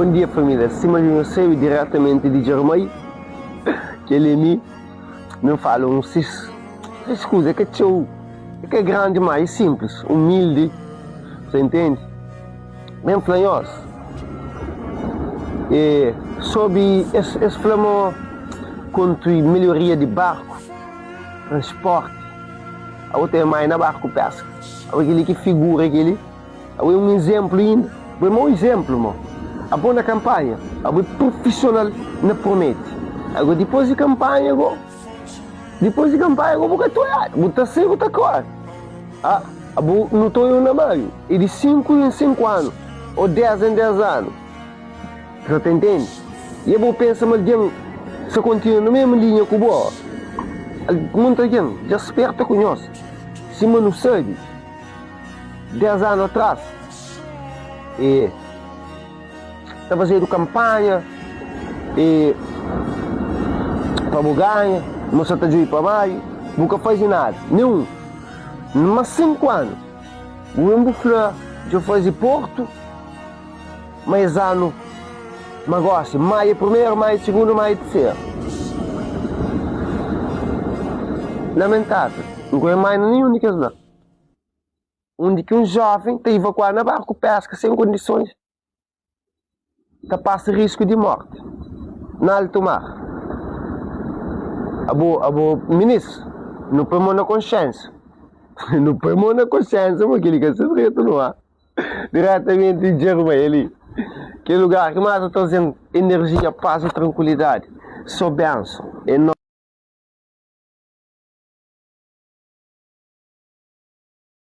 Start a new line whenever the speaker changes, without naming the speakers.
Bom dia, família. Acima de você, diretamente de Jermai, que ele me fala essas coisas que é grande, mas simples, humilde, você entende? Bem flanhoso. E sobre esse flamo quanto melhoria de barco, transporte, a outra é mais na barco pesca, aquele que figura aquele, é um exemplo ainda, é um exemplo, mano. A boa campanha, a boa profissional não promete. Agora depois de campanha, vou botar cedo, botar claro. Não estou eu na meio, e de 5 em 5 anos, ou 10 em 10 anos. Você entende? E eu vou pensar, mas se continua na mesma linha que o boa, muita gente já esperta conhece. Se não sabe, 10 anos atrás, está fazendo campanha, para ganhar, moça está de ir para maio, nunca faz nada, nenhum. Mas 5 anos, o Embufla já faz Porto, mais ano, negócio, maio primeiro, maio segundo, maio terceiro. Lamentável, não é mais nenhum de que não. Onde que um jovem está evacuado na barco pesca sem condições, está passa risco de morte, na alto mar. Ministro, não põe mão na consciência. Não põe mão na consciência, mas aquele que é segredo, não há. Diretamente de Jermai ali. Que lugar que mais está trazendo energia, paz e tranquilidade. Só benção.